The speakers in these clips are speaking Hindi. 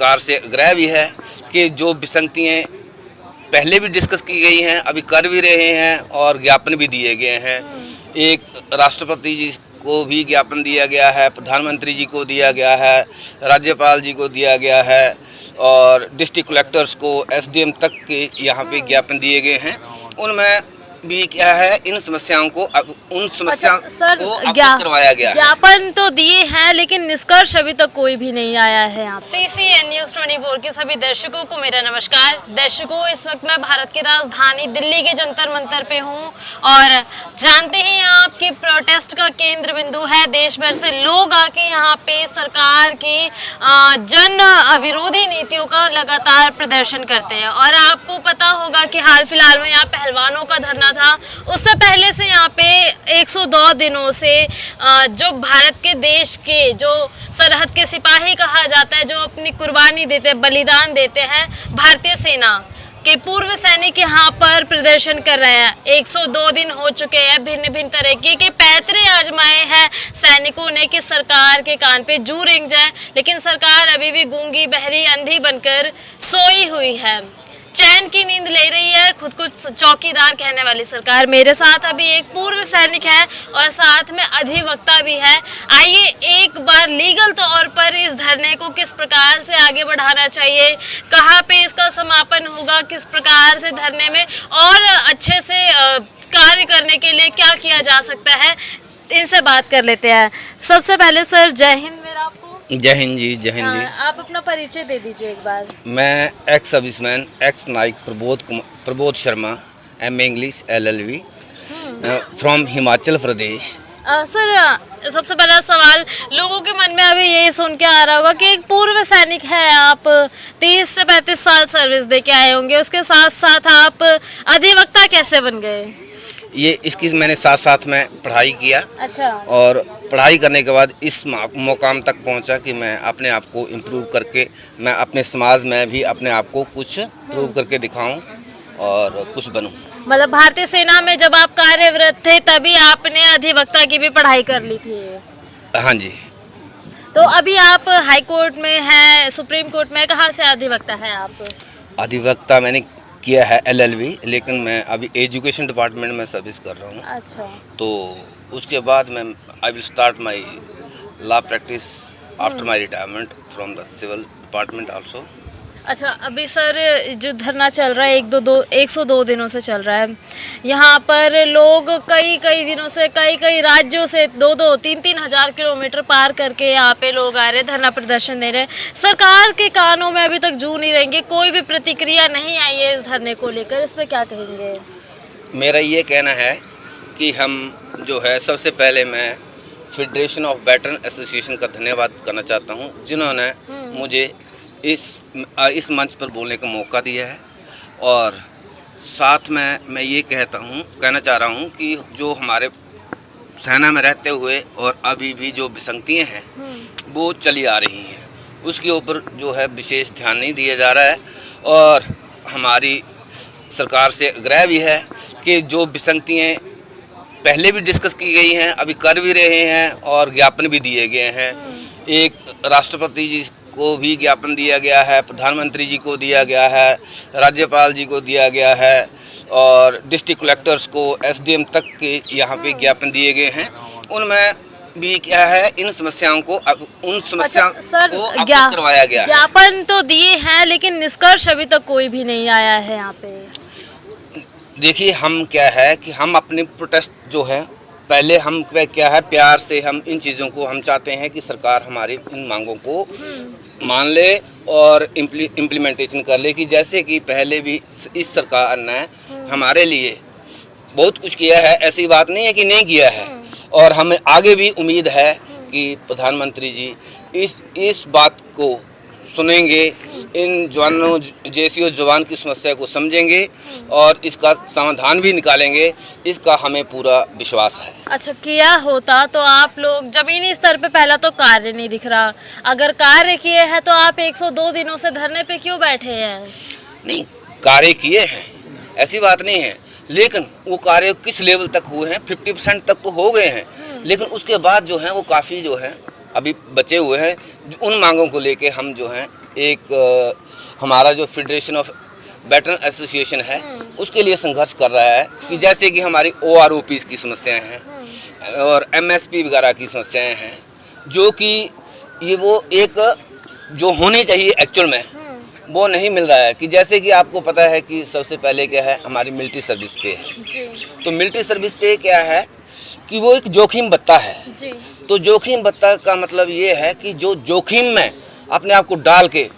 सरकार से आग्रह भी है कि जो विसंगतियाँ पहले भी डिस्कस की गई हैं, अभी कर भी रहे हैं और ज्ञापन भी दिए गए हैं। एक राष्ट्रपति जी को भी ज्ञापन दिया गया है, प्रधानमंत्री जी को दिया गया है, राज्यपाल जी को दिया गया है और डिस्ट्रिक्ट कलेक्टर्स को, एसडीएम तक के यहाँ पे ज्ञापन दिए गए हैं। उनमें भी क्या है, इन समस्याओं को उन समस्याओं को अवगत करवाया गया है। ज्ञापन तो दिए हैं लेकिन निष्कर्ष अभी तक कोई भी नहीं आया है। CCN News 24 के सभी दर्शकों को मेरा नमस्कार। दर्शकों, इस वक्त मैं भारत की राजधानी दिल्ली के जंतर मंतर पे हूँ और जानते हैं आपके प्रोटेस्ट का केंद्र बिंदु है। देश भर से लोग आके यहाँ पे सरकार की जन विरोधी नीतियों का लगातार प्रदर्शन करते हैं और आपको पता होगा कि हाल फिलहाल में यहाँ पहलवानों का धरना था। उससे पहले से यहाँ पे 102 दिनों से जो भारत के देश के जो सरहद के सिपाही कहा जाता है, जो अपनी कुर्बानी देते हैं, बलिदान देते हैं, भारतीय सेना के पूर्व सैनिक यहाँ पर प्रदर्शन कर रहे हैं। 102 दिन हो चुके हैं। भिन्न भिन्न तरीके के पैतरे आजमाए हैं सैनिकों ने कि सरकार के कान पे जू रेंग जाए, लेकिन सरकार अभी भी गूंगी, बहरी, अंधी बनकर सोई हुई है, चैन की नींद ले रही है। खुद को चौकीदार कहने वाली सरकार। मेरे साथ अभी एक पूर्व सैनिक है और साथ में अधिवक्ता भी है। आइए एक बार लीगल तौर पर इस धरने को किस प्रकार से आगे बढ़ाना चाहिए, कहाँ पे इसका समापन होगा, किस प्रकार से धरने में और अच्छे से कार्य करने के लिए क्या किया जा सकता है, इनसे बात कर लेते हैं। सबसे पहले सर जय हिंद। मेरा आपको जय हिंद जी। जय हिंद जी। आप अपना परिचय दे दीजिए एक बार। मैं ex serviceman, ex Naik Prabodh Sharma, M English LLB from Himachal Pradesh. Sir सबसे पहला सवाल लोगों के मन में अभी ये सुन के आ रहा होगा कि एक पूर्व सैनिक है आप, 30 से 35 साल सर्विस दे के आए होंगे, उसके साथ साथ आप अधिवक्ता कैसे बन गए? ये इसकी मैंने साथ साथ में पढ़ाई किया। अच्छा। और पढ़ाई करने के बाद इस मुकाम तक पहुंचा कि मैं अपने आप को इम्प्रूव करके मैं अपने समाज में भी अपने आप को कुछ प्रूव करके दिखाऊं और कुछ बनूं। मतलब भारतीय सेना में जब आप कार्यरत थे तभी आपने अधिवक्ता की भी पढ़ाई कर ली थी? हाँ जी। तो अभी आप हाई कोर्ट में हैं, सुप्रीम कोर्ट में, कहाँ से अधिवक्ता है आप? अधिवक्ता मैंने किया है LLB, लेकिन मैं अभी एजुकेशन डिपार्टमेंट में सर्विस कर रहा हूँ। अच्छा। तो उसके बाद मैं I will start my law practice after my retirement from the civil department also. अच्छा, अभी सर जो धरना चल रहा है 102 दिनों से चल रहा है, यहाँ पर लोग कई दिनों से कई राज्यों से 2-2, 3-3 हज़ार किलोमीटर पार करके यहाँ पे लोग आ रहे, धरना प्रदर्शन दे रहे। सरकार के कानों में अभी तक जू नहीं रहेंगे, कोई भी प्रतिक्रिया नहीं आई है इस धरने को लेकर, इस पर क्या कहेंगे? मेरा ये कहना है कि हम जो है, सबसे पहले मैं फेडरेशन ऑफ वेटरन एसोसिएशन का धन्यवाद करना चाहता हूँ, जिन्होंने मुझे इस मंच पर बोलने का मौका दिया है। और साथ में मैं ये कहना चाह रहा हूँ कि जो हमारे सेना में रहते हुए और अभी भी जो विसंगतियाँ हैं वो चली आ रही हैं, उसके ऊपर जो है विशेष ध्यान नहीं दिया जा रहा है। और हमारी सरकार से आग्रह भी है कि जो विसंगतियाँ पहले भी डिस्कस की गई हैं, अभी कर भी रहे हैं और ज्ञापन भी दिए गए हैं। एक राष्ट्रपति जी को भी ज्ञापन दिया गया है, प्रधानमंत्री जी को दिया गया है, राज्यपाल जी को दिया गया है और डिस्ट्रिक्ट कलेक्टर्स को, एसडीएम तक के यहाँ पे ज्ञापन दिए गए हैं। उनमें भी क्या है, इन समस्याओं को उन समस्याओं को अवगत करवाया गया है। ज्ञापन तो दिए हैं लेकिन निष्कर्ष अभी तक कोई भी नहीं आया है यहाँ पे। देखिए, हम क्या है कि हम अपनी प्रोटेस्ट जो है, पहले हम क्या है, प्यार से हम इन चीज़ों को हम चाहते हैं कि सरकार हमारी इन मांगों को मान ले और इम्प्लीमेंटेशन कर ले। कि जैसे कि पहले भी इस सरकार ने हमारे लिए बहुत कुछ किया है, ऐसी बात नहीं है कि नहीं किया है। और हमें आगे भी उम्मीद है कि प्रधानमंत्री जी इस बात को सुनेंगे, इन जवानों जैसी जवान की समस्या को समझेंगे और इसका समाधान भी निकालेंगे, इसका हमें पूरा विश्वास है। अच्छा, किया होता तो आप लोग जमीनी स्तर पे पहला तो कार्य नहीं दिख रहा, अगर कार्य किए हैं तो आप 102 दिनों से धरने पे क्यों बैठे हैं? नहीं, कार्य किए हैं, ऐसी बात नहीं है, लेकिन वो कार्य किस लेवल तक हुए हैं? 50% तक तो हो गए हैं, लेकिन उसके बाद जो है वो काफ़ी जो है अभी बचे हुए हैं। उन मांगों को लेके हम जो हैं एक हमारा जो फेडरेशन ऑफ वेटरन एसोसिएशन है उसके लिए संघर्ष कर रहा है कि जैसे कि हमारी OROPs की समस्याएं हैं और MSP वगैरह की समस्याएं हैं, जो कि ये वो एक जो होनी चाहिए एक्चुअल में वो नहीं मिल रहा है। कि जैसे कि आपको पता है कि सबसे पहले क्या है, हमारी मिलिट्री सर्विस पे है। तो मिलिट्री सर्विस पे क्या है कि वो एक जोखिम भत्ता है जी। तो जोखिम भत्ता का मतलब ये है कि जो जोखिम में अपने आप को डाल के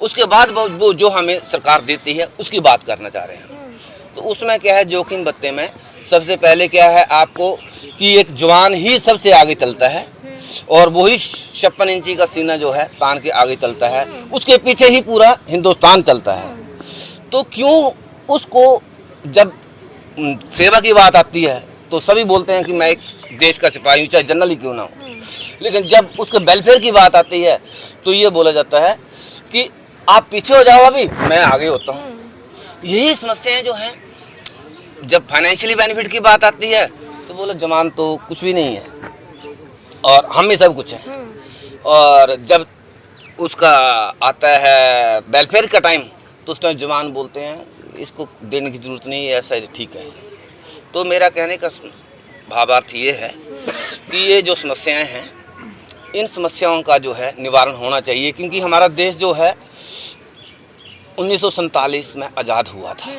उसके बाद वो जो हमें सरकार देती है उसकी बात करना चाह रहे हैं। तो उसमें क्या है, जोखिम भत्ते में सबसे पहले क्या है आपको कि एक जवान ही सबसे आगे चलता है और वही 56 इंची का सीना जो है तान के आगे चलता है, उसके पीछे ही पूरा हिंदुस्तान चलता है। तो क्यों उसको जब सेवा की बात आती है तो सभी बोलते हैं कि मैं एक देश का सिपाही हूँ, चाहे जनरल ही क्यों ना हो, लेकिन जब उसके वेलफेयर की बात आती है तो ये बोला जाता है कि आप पीछे हो जाओ, अभी मैं आगे होता हूँ। यही समस्याएं जो हैं, जब फाइनेंशियली बेनिफिट की बात आती है तो बोला जवान तो कुछ भी नहीं है और हम ही सब कुछ हैं, और जब उसका आता है वेलफेयर का टाइम तो उस टाइम जवान बोलते हैं इसको देने की ज़रूरत नहीं है, ऐसा ठीक है। तो मेरा कहने का भावार्थ ये है कि ये जो समस्याएं हैं, इन समस्याओं का जो है निवारण होना चाहिए, क्योंकि हमारा देश जो है 1947 में आज़ाद हुआ था।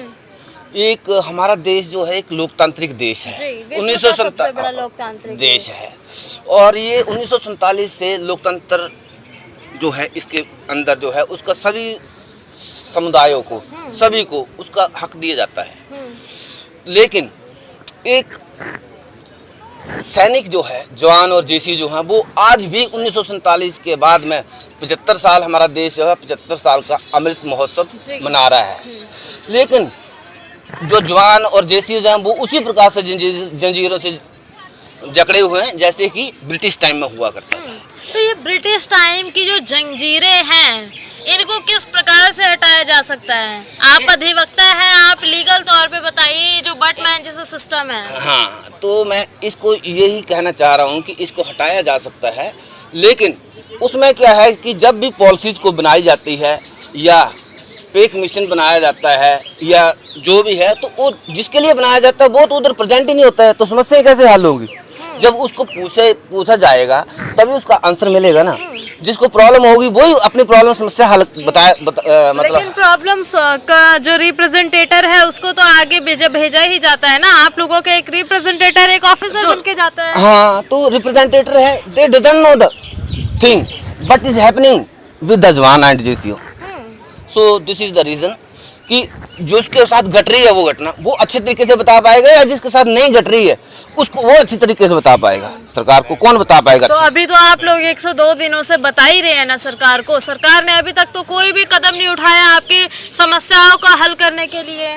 एक हमारा देश जो है एक लोकतांत्रिक देश है, 1947 लोकतांत्रिक देश है, और ये 1947 से लोकतंत्र जो है इसके अंदर जो है उसका सभी समुदायों को, सभी को उसका हक दिया जाता है। लेकिन एक सैनिक जो है, जवान और जेसी जो हैं, वो आज भी 1947 के बाद में 75 साल हमारा देश जो है 75 साल का अमृत महोत्सव मना रहा है। लेकिन जो जवान और जेसी जो हैं वो उसी प्रकार से जंजीरों से जकड़े हुए हैं जैसे कि ब्रिटिश टाइम में हुआ करता था। तो ये ब्रिटिश टाइम की जो जंजीरें हैं, इनको किस प्रकार से हटाया जा सकता है? आप अधिवक्ता हैं, आप लीगल तौर पे बताइए जो बटमैन जैसा सिस्टम है। हाँ, तो मैं इसको यही कहना चाह रहा हूँ कि इसको हटाया जा सकता है, लेकिन उसमें क्या है कि जब भी पॉलिसीज़ को बनाई जाती है या पे कमीशन बनाया जाता है या जो भी है, तो वो जिसके लिए बनाया जाता है वो तो उधर प्रेजेंट ही नहीं होता है, तो समस्या कैसे हल होगी? जब उसको पूछा जाएगा तभी उसका आंसर मिलेगा ना। जिसको प्रॉब्लम होगी वही अपनी प्रॉब्लम समस्या हल मतलब लेकिन प्रॉब्लम्स का जो रिप्रेजेंटेटर है उसको तो आगे भेजा ही जाता है ना। आप लोगों का एक रिप्रेजेंटेटर, एक ऑफिसर बन के जाता है। हाँ, तो रिप्रेजेंटेटर है, they doesn't know the thing but is happening with the jawan and JCO. So this is the reason कि जो उसके साथ घट रही है वो घटना वो अच्छे तरीके से बता पाएगा, या जिसके साथ नहीं घट रही है उसको वो अच्छी तरीके से बता पाएगा। सरकार को कौन बता पाएगा? तो अभी तो आप लोग 102 दिनों से बता ही रहे हैं ना सरकार को। सरकार ने अभी तक तो कोई भी कदम नहीं उठाया आपकी समस्याओं का हल करने के लिए।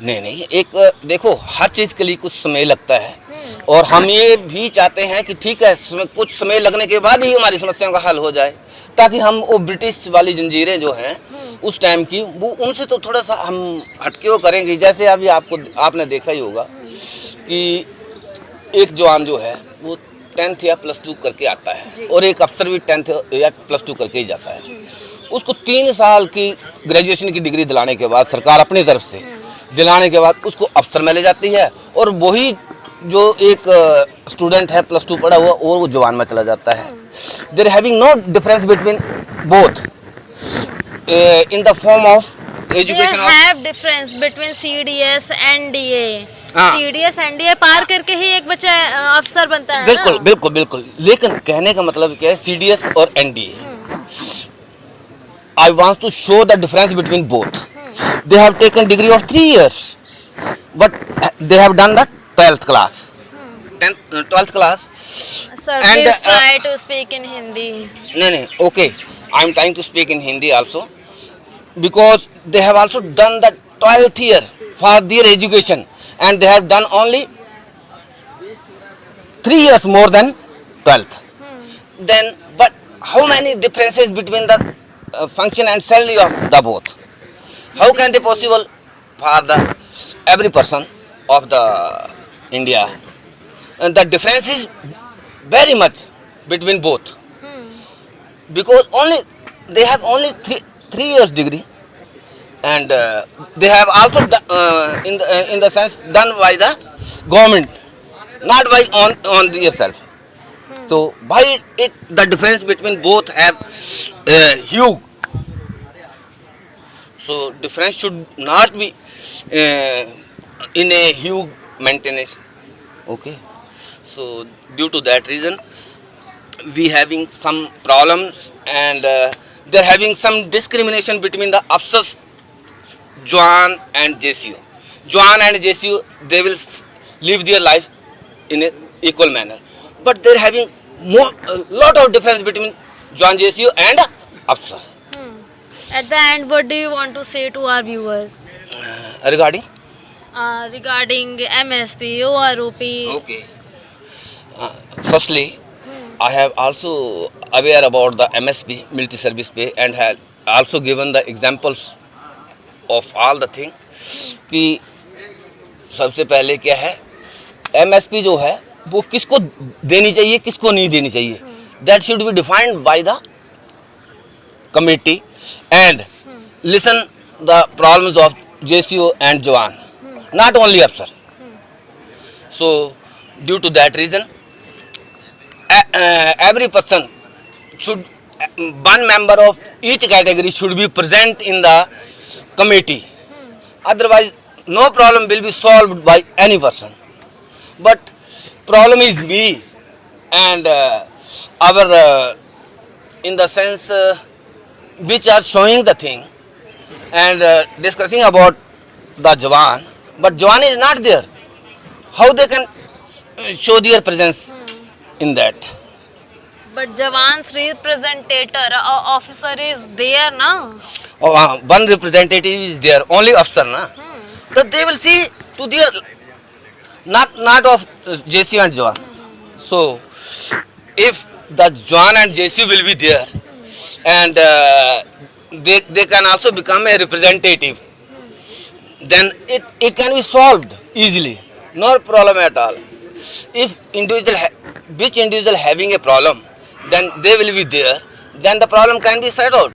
नहीं, एक देखो, हर चीज़ के लिए कुछ समय लगता है, और हम ये भी चाहते हैं कि ठीक है कुछ समय लगने के बाद ही हमारी समस्याओं का हल हो जाए, ताकि हम वो ब्रिटिश वाली जंजीरें जो हैं उस टाइम की, वो उनसे तो थोड़ा सा हम हटके वो करेंगे। जैसे अभी आपने देखा ही होगा कि एक जवान जो है वो 10th या +2 करके आता है, और एक अफसर भी 10th या +2 करके ही जाता है। उसको 3 साल की ग्रेजुएशन की डिग्री दिलाने के बाद, सरकार अपनी तरफ से दिलाने के बाद उसको अफसर में ले जाती है, और वही जो एक स्टूडेंट है +2 पढ़ा हुआ और वो जवान में चला जाता है। There having no difference between both in the form of education. They have difference between CDS NDA. CDS NDA पार करके ही एक बच्चा अफसर बनता है। बिल्कुल बिल्कुल बिल्कुल। लेकिन कहने का मतलब क्या है, CDS और NDA, I want to show the difference between both. They have taken degree of 3 years, but they have done the 12th class. 12th class. Sir, please try to speak in Hindi. No, okay. I am trying to speak in Hindi also, because they have also done the 12th year for their education, and they have done only 3 years more than 12th. Then, but how many differences between the function and salary of the both? How can they possible for the every person of the India? And the difference is very much between both. Because only they have only 3 years degree, and they have also in the sense done by the government, not by on yourself. So by it the difference between both have huge. So difference should not be in a huge maintenance. Okay. So due to that reason, we having some problems, and they're having some discrimination between the officers, Joan and JCU. Joan and JCU, they will live their life in a equal manner, but they're having a lot of difference between Joan, JCU and officer. At the end, what do you want to say to our viewers Regarding. regarding MSP, OROP? Okay. Firstly, I have also aware about the MSP, multi service pay, and have also given the examples of all the thing कि सबसे पहले क्या है, MSP जो है वो किसको देनी चाहिए, किसको नहीं देनी चाहिए, that should be defined by the committee and listen the problems of JCO and Joan, not only officer. So due to that reason, every person should, one member of each category should be present in the committee. Otherwise, no problem will be solved by any person. But problem is me and our in the sense which are showing the thing and discussing about the Jawan, but Jawan is not there. How they can show their presence in that? But Jawan's representative officer is there now. One representative is there, only officer, na? That they will see to their not of JCU and Jawan. So if the Jawan and JCU will be there, and they can also become a representative, then it can be solved easily, no problem at all. If which individual having a problem, then they will be there, then the problem can be settled.